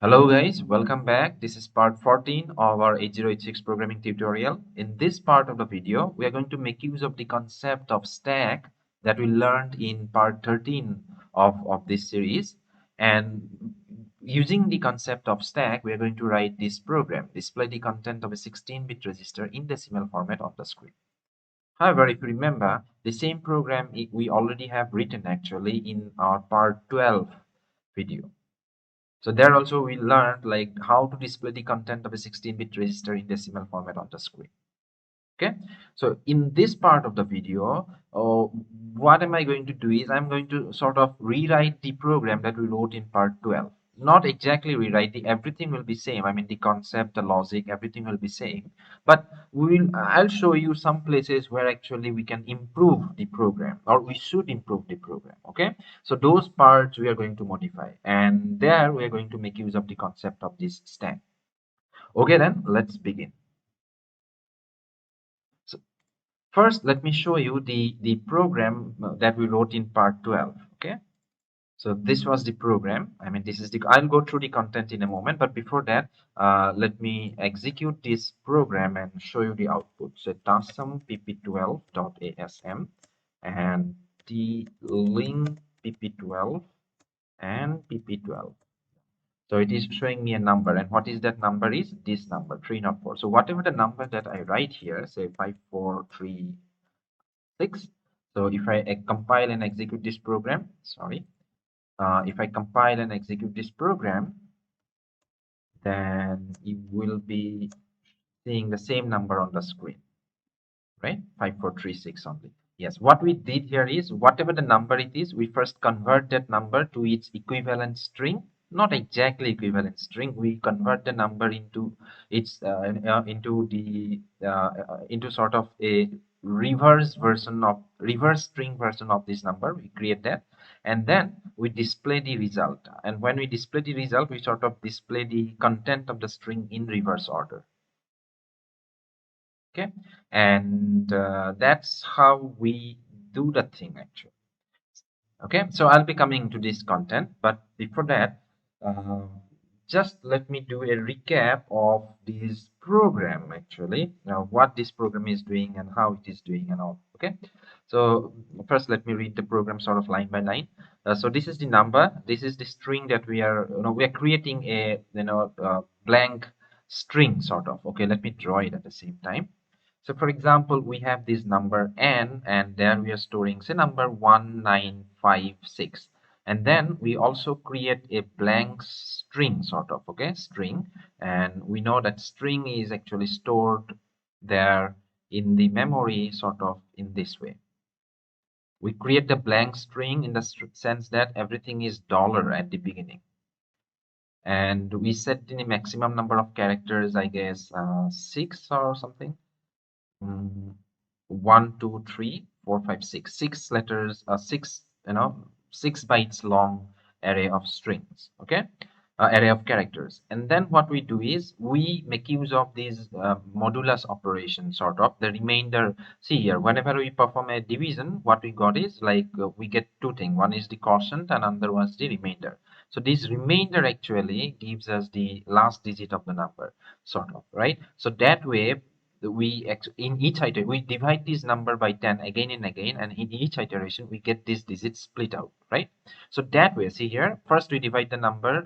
Hello guys, welcome back. This is part 14 of our 8086 programming tutorial. In this part of the video, we are going to make use of the concept of stack that we learned in part 13 of this series. And using the concept of stack, we are going to write this program, display the content of a 16-bit register in decimal format on the screen. However, if you remember, the same program we already have written actually in our part 12 video. So there also we learned like how to display the content of a 16-bit register in decimal format on the screen. Okay, so in this part of the video, what am I going to do is I'm going to sort of rewrite the program that we wrote in part 12. Not exactly rewrite, everything will be same. I mean the concept, the logic, everything will be same. But I'll show you some places where actually we can improve the program, or we should improve the program. Okay, so those parts we are going to modify, and there we are going to make use of the concept of this stack. Okay, then let's begin. So first, let me show you the program that we wrote in part 12. Okay, so this was the program. I mean, this is the. I'll go through the content in a moment, but before that, let me execute this program and show you the output. So tasm pp12.asm and the link pp12 and pp12. So it is showing me a number, and what is that number? Is this number 304. So whatever the number that I write here, say 5436. So if I compile and execute this program, if I compile and execute this program, then you will be seeing the same number on the screen, right? 5436 only. Yes, what we did here is whatever the number it is, we first convert that number to its equivalent string. Not exactly equivalent string. We convert the number into its into sort of a reverse string version of this number. We create that, and then we display the result. And when we display the result, we sort of display the content of the string in reverse order. Okay, and that's how we do the thing actually. Okay, so I'll be coming to this content, but before that, uh, just let me do a recap of this program actually. Now, what this program is doing and how it is doing and all. Okay, so first let me read the program sort of line by line. So this is the number. This is the string that we are, we are creating a, blank string sort of. Okay, let me draw it at the same time. So for example, we have this number n, and there we are storing say number 1956. And then we also create a blank string sort of, okay, string. And we know that string is actually stored there in the memory sort of in this way. We create the blank string in the sense that everything is dollar at the beginning. And we set the maximum number of characters, I guess 6 or something. 1, 2, 3, 4, 5, 6. 6 letters, 6 bytes long array of strings. Okay, array of characters. And then what we do is we make use of these modulus operation, sort of the remainder. See here, whenever we perform a division, what we got is like we get two things. One is the quotient, and another one is the remainder. So this remainder actually gives us the last digit of the number, sort of, right? So that way in each iteration we divide this number by 10 again and again, and in each iteration we get this digit split out, right? So that way, see here, first we divide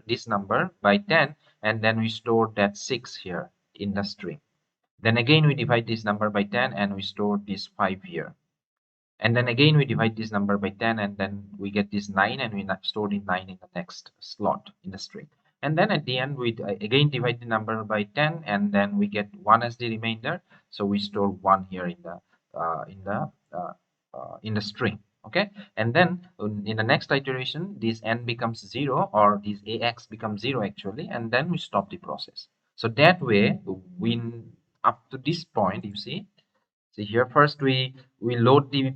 this number by 10, and then we store that 6 here in the string. Then again we divide this number by 10 and we store this 5 here. And then again we divide this number by 10, and then we get this 9, and we store the 9 in the next slot in the string. And then at the end we again divide the number by 10, and then we get 1 as the remainder, so we store 1 here in the string. Okay, and then in the next iteration this n becomes 0, or this ax becomes 0 actually, and then we stop the process. So that way, up to this point, you see here, first we load the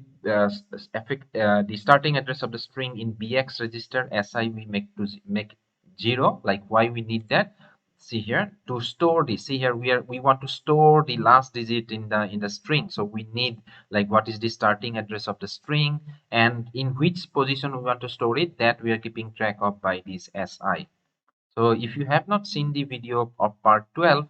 starting address of the string in bx register. Si we make 0. Like, why we need that? See here, to store this. See here, we want to store the last digit in the string, so we need like what is the starting address of the string, and in which position we want to store it, that we are keeping track of by this si. So if you have not seen the video of part 12,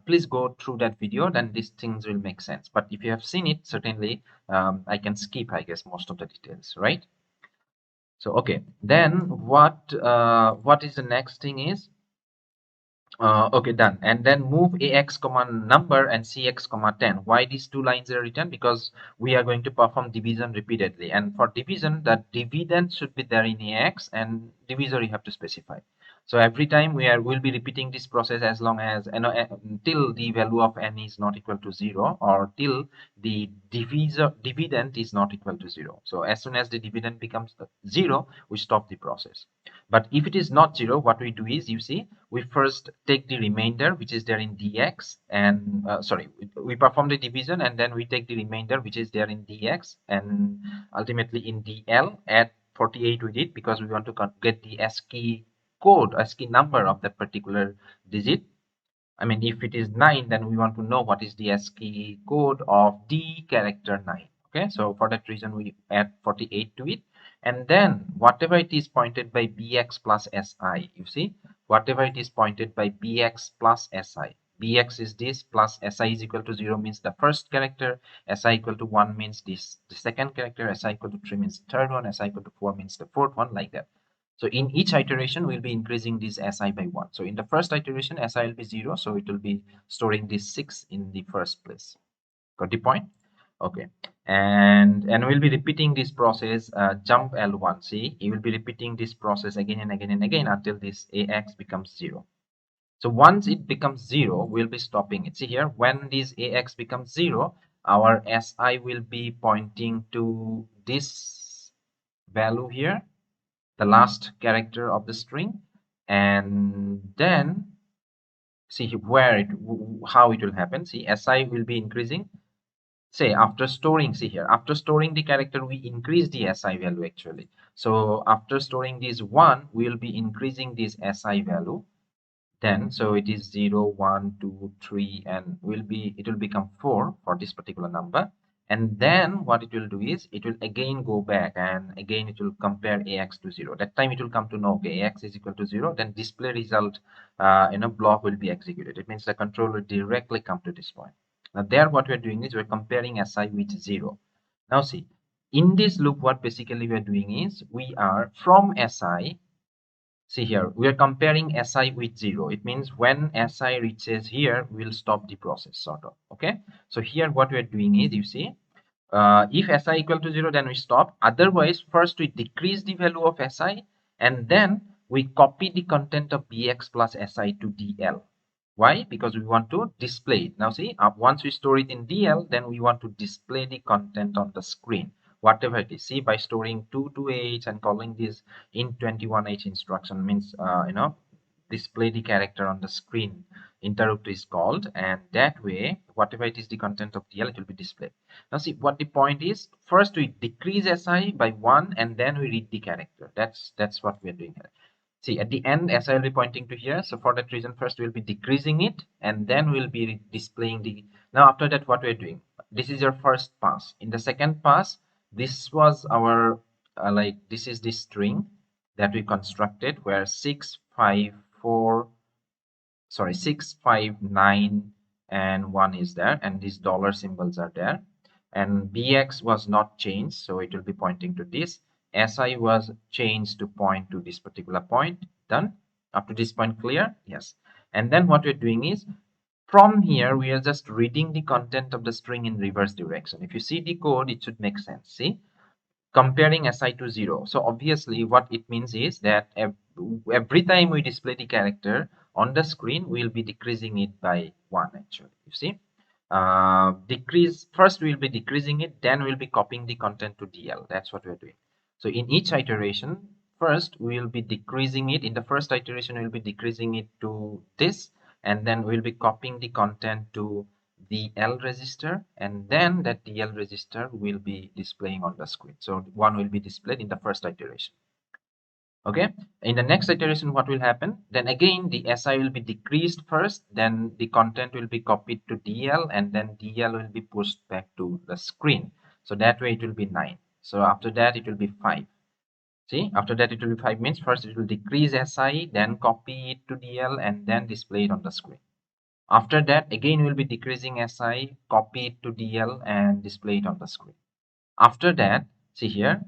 please go through that video, then these things will make sense. But if you have seen it, certainly I can skip, I guess, most of the details, right? So okay, then what is the next thing is, okay, done. And then move ax comma number and cx comma 10. Why these two lines are written? Because we are going to perform division repeatedly, and for division, the dividend should be there in ax, and divisor you have to specify. So every time will be repeating this process as long as till the value of n is not equal to 0, or till the dividend is not equal to 0. So as soon as the dividend becomes 0, we stop the process. But if it is not 0, what we do is, you see, we first take the remainder which is there in dx, and sorry, we perform the division and then we take the remainder which is there in dx, and ultimately in dl add 48 with it, because we want to get the ASCII code, ASCII number of that particular digit. I mean, if it is 9, then we want to know what is the ASCII code of the character 9. Okay, so for that reason we add 48 to it, and then whatever it is pointed by bx plus si, you see, whatever it is pointed by bx plus si, bx is this, plus si is equal to 0 means the first character, si equal to 1 means this the second character, si equal to 3 means the third one, si equal to 4 means the fourth one, like that. So in each iteration, we'll be increasing this si by 1. So in the first iteration, si will be 0. So it will be storing this 6 in the first place. Got the point? Okay. And we'll be repeating this process, jump L1. See, you will be repeating this process again and again and again until this ax becomes 0. So once it becomes 0, we'll be stopping it. See here, when this ax becomes 0, our si will be pointing to this value here, the last character of the string, and then see where how it will happen. See, si will be increasing. Say after storing, see here, after storing the character, we increase the si value actually. So after storing this 1, we will be increasing this si value. Then so it is 0, 1, 2, 3, and it will become 4 for this particular number. And then what it will do is, it will again go back and again it will compare ax to 0. That time it will come to know, okay, ax is equal to 0. Then display result block will be executed. It means the control will directly come to this point. Now there what we're doing is we're comparing si with 0. Now see, in this loop, what basically we're doing is, we are from si. See here, we are comparing si with 0. It means when si reaches here, we'll stop the process, sort of. Okay. So here what we are doing is, you see, if si equal to 0, then we stop. Otherwise, first we decrease the value of si, and then we copy the content of bx plus si to dl. Why? Because we want to display it. Now see, once we store it in DL, then we want to display the content on the screen, whatever it is. See, by storing 228 and calling this int21h instruction means, display the character on the screen. Interrupt is called, and that way, whatever it is the content of DL, it will be displayed. Now see, what the point is, first we decrease SI by 1, and then we read the character. That's what we are doing here. See, at the end, si will be pointing to here. So for that reason, first we'll be decreasing it, and then we'll be displaying the. Now after that, what we're doing, this is your first pass. In the second pass, this was our this is the string that we constructed, where 659 and 1 is there, and these dollar symbols are there, and bx was not changed, so it will be pointing to this. Si was changed to point to this particular point. Done. Up to this point, clear? Yes. And then what we're doing is, from here we are just reading the content of the string in reverse direction. If you see the code, it should make sense. See, comparing si to 0. So obviously what it means is that every time we display the character on the screen, we'll be decreasing it by 1 actually. You see, decrease first, we'll be decreasing it, then we'll be copying the content to DL. That's what we're doing. So in each iteration, first we'll be decreasing it. In the first iteration, we'll be decreasing it to this, and then we'll be copying the content to the L register, and then that DL register will be displaying on the screen. So 1 will be displayed in the first iteration. Okay, in the next iteration, what will happen? Then again, the SI will be decreased first, then the content will be copied to DL, and then DL will be pushed back to the screen. So that way it will be 9. So after that, it will be 5. See, after that it will be 5 means first it will decrease SI, then copy it to DL, and then display it on the screen. After that, again we will be decreasing SI, copy it to DL, and display it on the screen. After that, see here,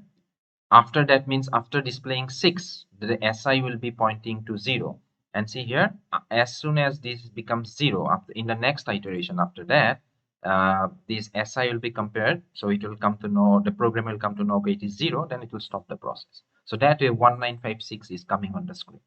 after that means after displaying 6, the SI will be pointing to 0. And see here, as soon as this becomes 0, after, in the next iteration after that, this SI will be compared. So it will come to know, the program will come to know, okay, it is 0, then it will stop the process. So that way 1956 is coming on the screen.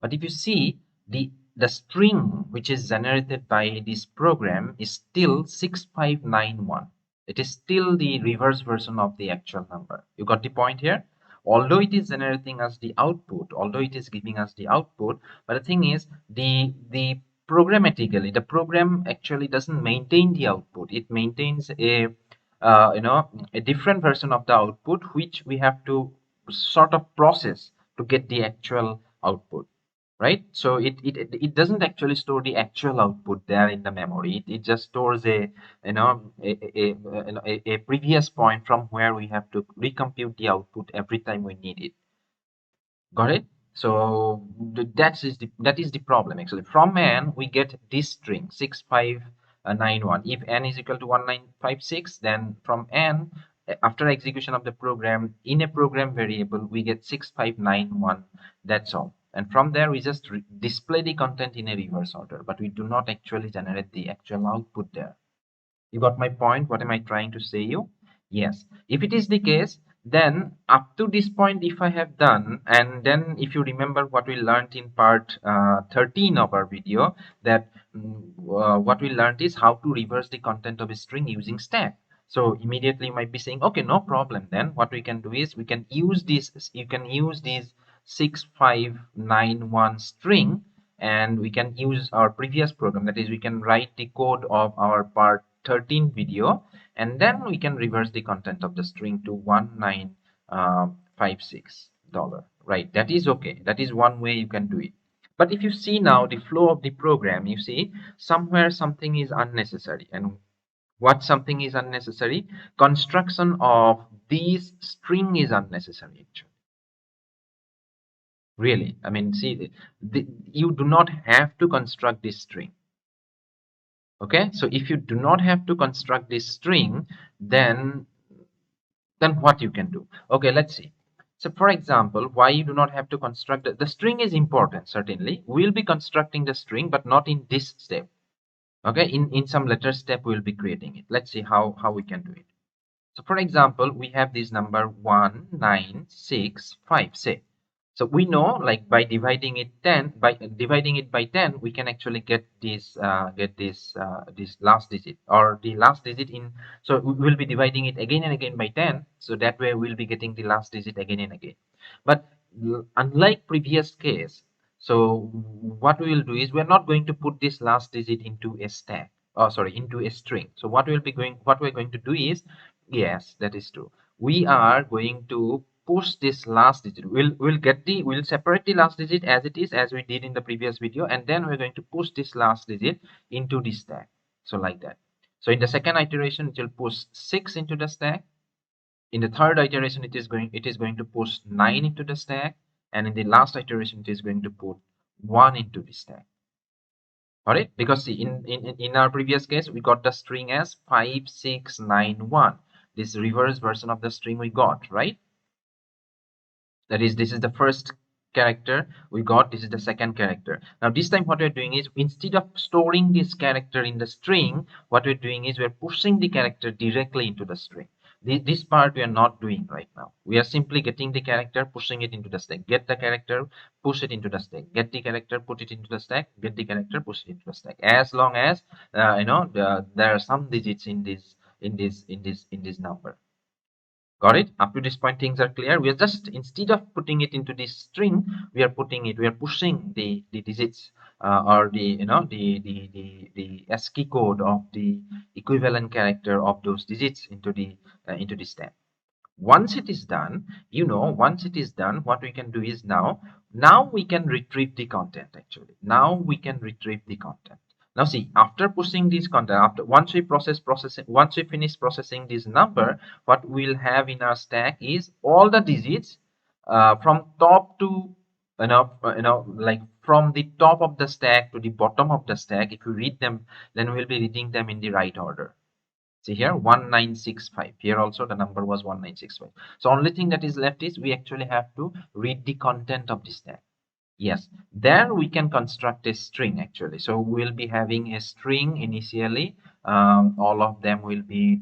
But if you see, the string which is generated by this program is still 6591. It is still the reverse version of the actual number. You got the point here? Although it is generating us the output, although it is giving us the output, but the thing is, the programmatically, the program actually doesn't maintain the output. It maintains a a different version of the output, which we have to sort of process to get the actual output, right? So it doesn't actually store the actual output there in the memory. It just stores a a previous point from where we have to recompute the output every time we need it. Got it? So that is the problem actually. From n we get this string 6591. If n is equal to 1956, then from n, after execution of the program in a program variable, we get 6591. That's all. And from there we just display the content in a reverse order, but we do not actually generate the actual output there. You got my point? What am I trying to say you? Yes. If it is the case, then up to this point, if I have done, and then if you remember what we learned in part 13 of our video, that what we learned is how to reverse the content of a string using stack. So immediately you might be saying, okay, no problem. Then what we can do is we can use this, you can use this 6591 string, and we can use our previous program. That is, we can write the code of our part 13 video, and then we can reverse the content of the string to 1956 dollar, right? That is okay. That is one way you can do it. But if you see now the flow of the program, you see somewhere something is unnecessary. And what something is unnecessary? Construction of this string is unnecessary actually. Really, I mean, see, you do not have to construct this string. Okay, so if you do not have to construct this string, then what you can do? Okay, let's see. So for example, why you do not have to construct the string is important. Certainly we'll be constructing the string, but not in this step. Okay, in some later step we'll be creating it. Let's see how we can do it. So for example, we have this number 1965, say. So we know, like, by dividing it 10 by 10, we can actually get this this last digit, or the last digit in. So we will be dividing it again and again by 10. So that way we'll be getting the last digit again and again. But unlike previous case, so what we will do is we're not going to put this last digit into a stack. Oh, sorry, into a string. So what we're going to do is, yes, that is true. We are going to push this last digit. We'll separate the last digit as it is, as we did in the previous video, and then we're going to push this last digit into the stack. So like that. So in the second iteration, it will push 6 into the stack. In the third iteration, it is going to push 9 into the stack, and in the last iteration, it is going to put 1 into the stack. All right, because see, in our previous case, we got the string as 5691. This reverse version of the string we got, right? That is, this is the first character we got, this is the second character. Now this time what we're doing is, instead of storing this character in the string, what we're doing is we're pushing the character directly into the string. This part we are not doing right now. We are simply getting the character, pushing it into the stack. Get the character, push it into the stack. Get the character, put it into the stack. Get the character, push it into the stack. As long as there are some digits in this number. Got it? Up to this point, things are clear. We are just, instead of putting it into this string, we are pushing the digits, or the ASCII code of the equivalent character of those digits into the stack. Once it is done, what we can do is, now we can retrieve the content. Actually, now we can retrieve the content. Now see, after pushing this content, once we finish processing this number, what we'll have in our stack is all the digits from top to like from the top of the stack to the bottom of the stack. If you read them, then we'll be reading them in the right order. See here, 1965. Here also the number was 1965. So only thing that is left is we actually have to read the content of the stack. Yes, there we can construct a string actually. So we'll be having a string initially. All of them will be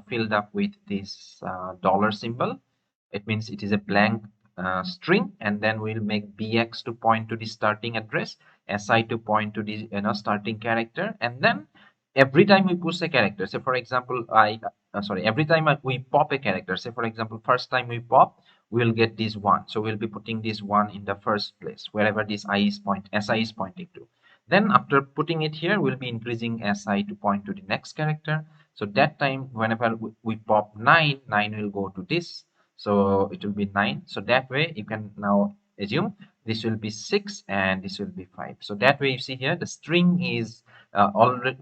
filled up with this dollar symbol. It means it is a blank string, and then we'll make bx to point to the starting address, si to point to the starting character, and then every time we push a character, say for example every time we pop a character, say for example first time we pop, we'll get this one. So we'll be putting this one in the first place wherever this si is pointing to. Then after putting it here, we'll be increasing si to point to the next character. So that time whenever we pop 9, 9 will go to this. So it will be 9. So that way you can now assume this will be 6 and this will be 5. So that way you see here the string is already,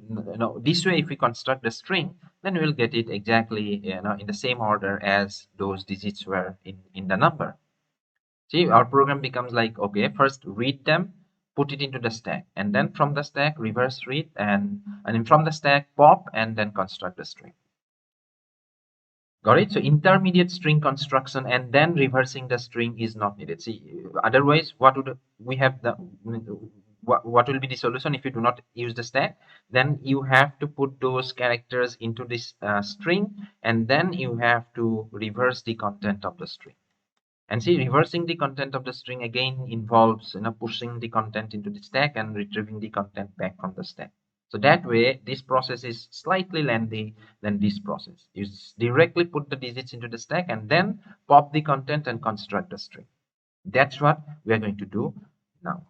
this way if we construct the string, then we'll get it exactly in the same order as those digits were in the number. See, our program becomes like, okay, first read them, put it into the stack, and then from the stack reverse read, and then from the stack pop, and then construct the string. Got it? So intermediate string construction and then reversing the string is not needed. See, otherwise, what would we have the what will be the solution if you do not use the stack? Then you have to put those characters into this string, and then you have to reverse the content of the string. And see, reversing the content of the string again involves pushing the content into the stack and retrieving the content back from the stack. So that way, this process is slightly lengthy than this process. You directly put the digits into the stack and then pop the content and construct the string. That's what we are going to do now.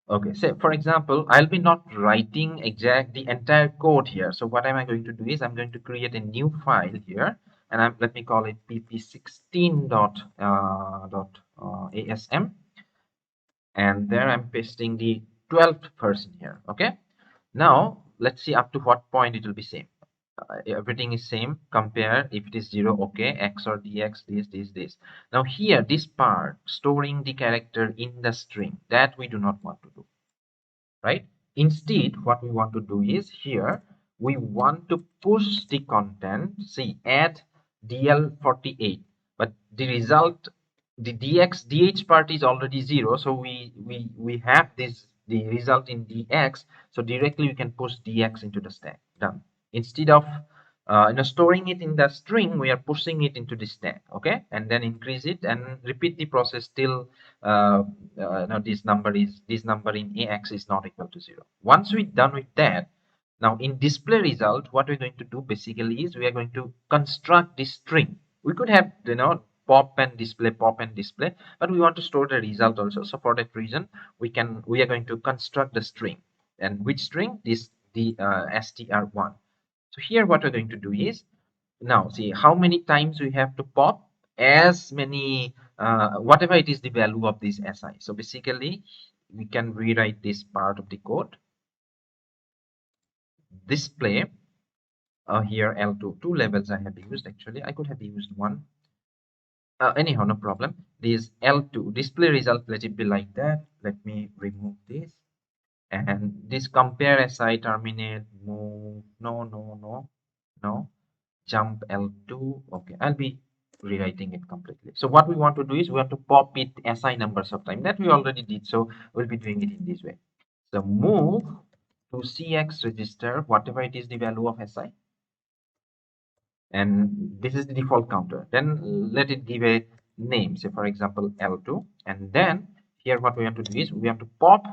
Okay, so for example, I'll be not writing the entire code here. So what am I going to do is I'm going to create a new file here, and let me call it pp16.asm, and there I'm pasting the 12th person here. Okay, now let's see up to what point it will be same. Everything is same. Compare if it is 0, okay, x or dx, this. Now here, this part storing the character in the string, that we do not want to do, right? Instead, what we want to do is here we want to push the content. See, add dl48, but the result, the dh part is already 0, so we have the result in dx, so directly we can push dx into the stack. Done. Instead of storing it in the string, we are pushing it into the stack. Okay, and then increase it and repeat the process till now this number in ax is not equal to 0. Once we're done with that, now in display result, what we're going to do basically is we are going to construct this string. We could have pop and display, but we want to store the result also. So for that reason, we are going to construct the string. And which string? The str1. So here what we're going to do is, now see how many times we have to pop, as many whatever it is the value of this si. So basically we can rewrite this part of the code. Display here L2, two levels I have used. Actually I could have used one, anyhow, no problem. This L2 display result, let it be like that. Let me remove this, and this compare si terminate move, no, jump L2. Okay, I'll be rewriting it completely. So what we want to do is we want to pop it SI numbers of time. That we already did, so we'll be doing it in this way. So move to CX register, whatever it is the value of SI, and this is the default counter. Then let it give a name, say for example L2, and then here what we have to do is we have to pop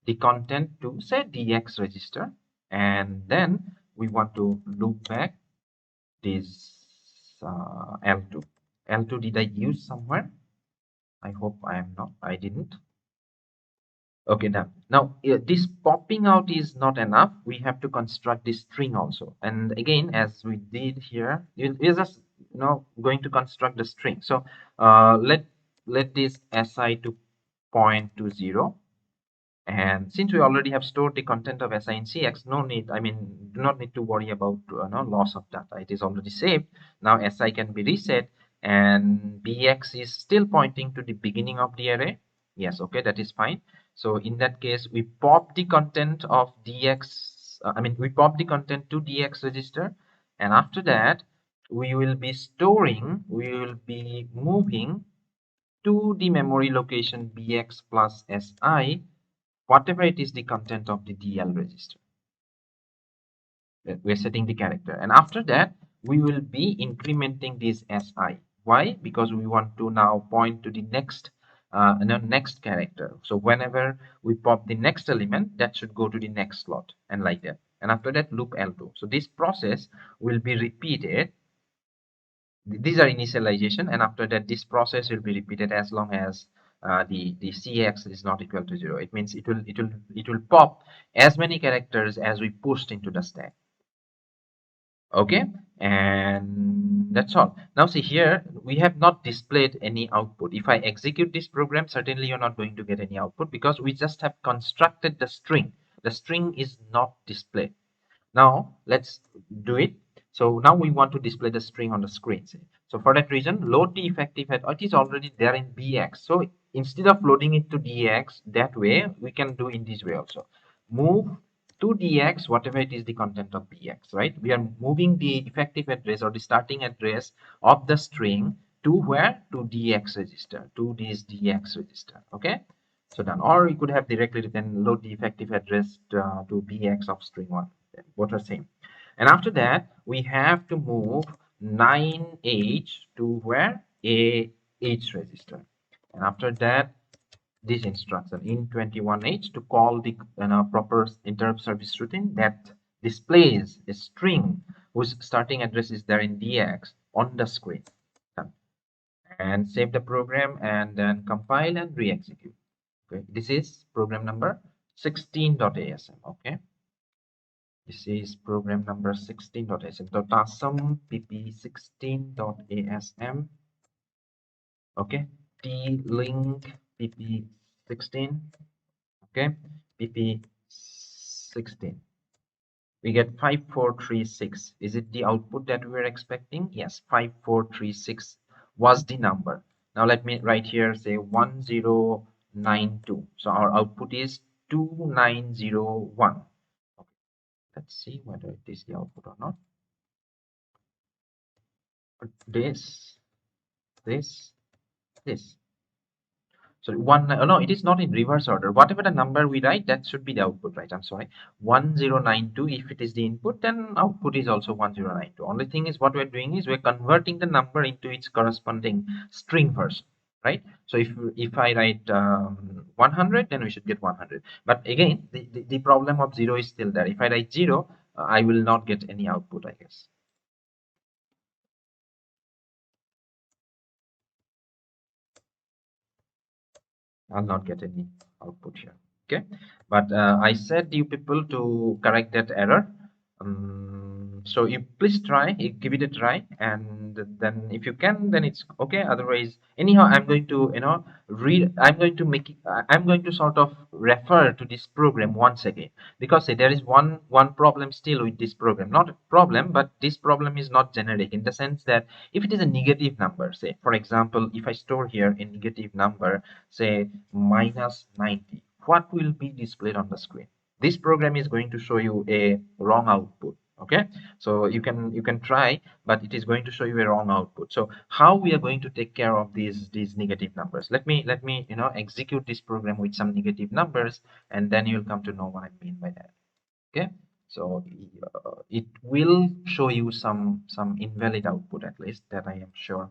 the content to say DX register, and then we want to loop back this L2. L2 did I use somewhere? I hope I didn't. Okay, done. Now this popping out is not enough. We have to construct this string also. And again, as we did here, we're just going to construct the string. So let this si to point to 0. And since we already have stored the content of si in cx, no need, do not need to worry about loss of data. It is already saved. Now si can be reset, and bx is still pointing to the beginning of the array. Yes, okay, that is fine. So in that case, we pop the content of dx, we pop the content to dx register, and after that we will be moving to the memory location bx plus si, whatever it is the content of the dl register. We're setting the character, and after that we will be incrementing this si. Why? Because we want to now point to the next character. So whenever we pop the next element, that should go to the next slot, and like that. And after that, loop L2. So this process will be repeated. These are initialization, and after that this process will be repeated as long as the cx is not equal to 0. It means it will pop as many characters as we pushed into the stack. Okay, and that's all. Now see here, we have not displayed any output. If I execute this program, certainly you're not going to get any output because we just have constructed the string. The string is not displayed. Now let's do it. So now we want to display the string on the screen. So for that reason, load the effective head. It is already there in bx. So instead of loading it to dx that way, we can do in this way also. Move to dx whatever it is the content of bx, right? We are moving the effective address or the starting address of the string to where? To dx register, to this dx register. Okay, so done. Or you could have directly written load the effective address to bx of string 1. Both are same. And after that we have to move 9h to where? AH register. And after that, this instruction in 21h to call the proper interrupt service routine that displays a string whose starting address is there in dx on the screen. And save the program and then compile and re-execute. Okay, this is program number 16.asm. Okay, this is program number 16.asm. .asm pp16.asm. Okay, t-link pp16. Okay, pp16. We get 5436. Is it the output that we were expecting? Yes, 5436 was the number. Now let me write here, say 1092. So our output is 2901. Okay, let's see whether it is the output or not. This. So no, it is not in reverse order. Whatever the number we write, that should be the output, right? I'm sorry. 1092, if it is the input, then output is also 1092. Only thing is what we're doing is we're converting the number into its corresponding string version, right? So if I write 100, then we should get 100. But again, the problem of 0 is still there. If I write 0, I will not get any output, I guess. I'll not get any output here. Okay, but I said you people to correct that error. So you please try, give it a try, and then if you can, then it's okay. Otherwise, anyhow, I'm going to read. I'm going to sort of refer to this program once again, because say, there is one problem still with this program. Not a problem, but this problem is not generic in the sense that if it is a negative number, say for example, if I store here a negative number, say -90, what will be displayed on the screen? This program is going to show you a wrong output. Okay, so you can try, but it is going to show you a wrong output. So how we are going to take care of these negative numbers? Let me execute this program with some negative numbers, and then you'll come to know what I mean by that. Okay, so it will show you some invalid output, at least that I am sure.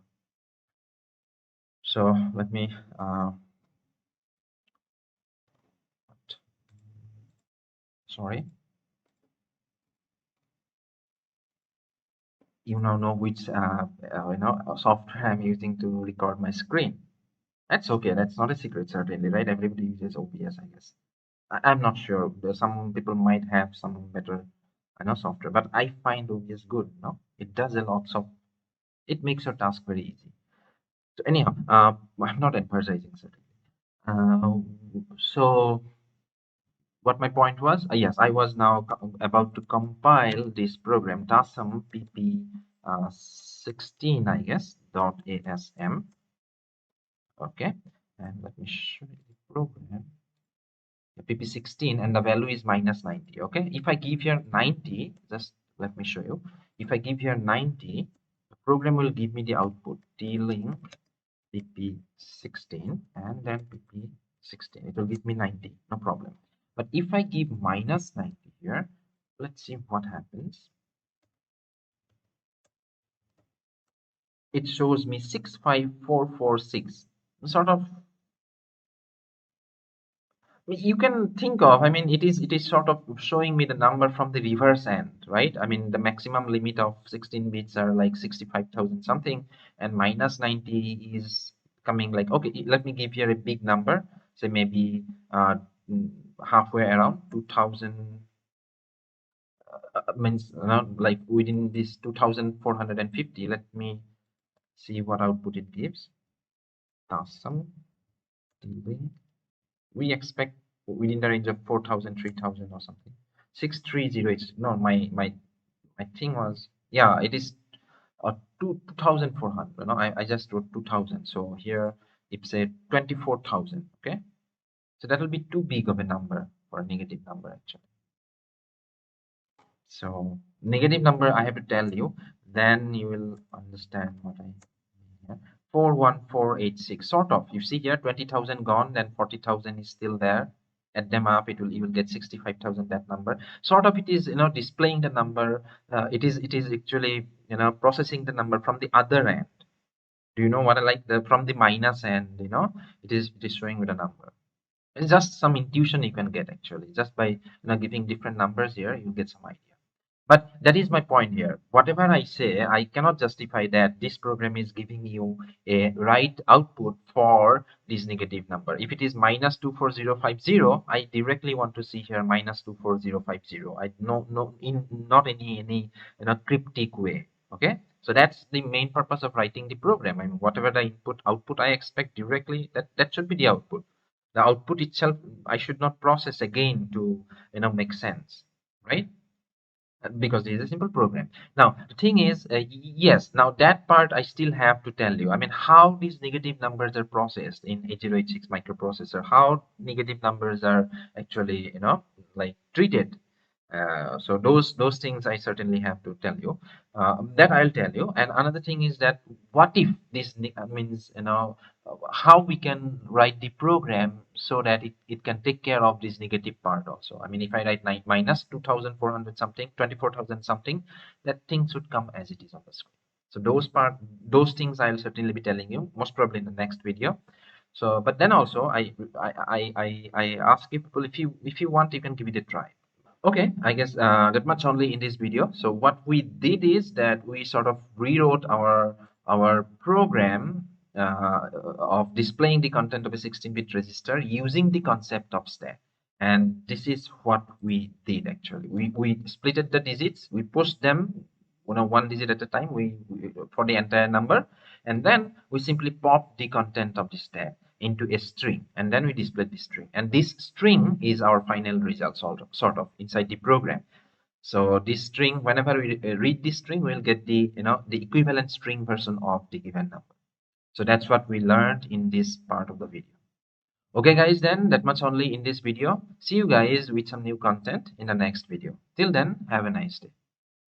So let me sorry. You now know which software I'm using to record my screen. That's okay. That's not a secret, certainly, right? Everybody uses OBS, I guess. I'm not sure. Some people might have some better, software, but I find OBS good. No, it does a lot of. It makes your task very easy. So anyhow, I'm not advertising, certainly. So what my point was, yes, I was now about to compile this program, tasm pp 16, I guess, .asm. Okay, and let me show you the program. pp16, and the value is -90. Okay, if I give here 90, just let me show you. If I give here 90, the program will give me the output dealing pp16 and then pp16. It will give me 90, no problem. But if I give -90 here, let's see what happens. It shows me 65446. Sort of, you can think of, I mean, it is sort of showing me the number from the reverse end, right? I mean, the maximum limit of 16 bits are like 65,000 something, and -90 is coming like, okay, let me give here a big number, say maybe halfway around 2000, means like within this 2450. Let me see what output it gives. Awesome. We expect within the range of 4,000, 3,000 or something. 6308. No, my thing was, yeah, it is 2,400. No, I just wrote 2,000. So here it said 24,000. Okay, so that will be too big of a number for a negative number actually. So negative number I have to tell you, then you will understand what I mean here. 41486, sort of. You see here 20,000 gone, then 40,000 is still there. Add them up, you will get 65,000. That number, sort of, it is displaying the number. It is actually processing the number from the other end. Do you know what I like, the from the minus end? It is showing with a number. It's just some intuition you can get actually, just by giving different numbers here. You get some idea. But that is my point here. Whatever I say, I cannot justify that this program is giving you a right output for this negative number. If it is -24050, I directly want to see here -24050. I no in not any cryptic way. Okay, so that's the main purpose of writing the program. I mean, whatever the output I expect directly, that should be the output. The output itself I should not process again to make sense, right? Because this is a simple program. Now the thing is, yes, now that part I still have to tell you. I mean, how these negative numbers are processed in 8086 microprocessor, how negative numbers are actually like treated. So those things I certainly have to tell you. That I'll tell you. And another thing is that, what if this means, how we can write the program so that it can take care of this negative part also. I mean, if I write -2400 something, 24,000 something, that thing should come as it is on the screen. So those things I'll certainly be telling you, most probably in the next video. So, but then also I ask people, if you want, you can give it a try. Okay, I guess that much only in this video. So what we did is that we sort of rewrote our program of displaying the content of a 16-bit register using the concept of stack. And this is what we did actually. We splitted the digits, we pushed them one digit at a time, we for the entire number, and then we simply pop the content of the stack into a string, and then we display the string, and this string is our final result, sort of inside the program. So this string, whenever we read this string, we'll get the the equivalent string version of the given number. So that's what we learned in this part of the video. Okay guys, then that much only in this video. See you guys with some new content in the next video. Till then, have a nice day.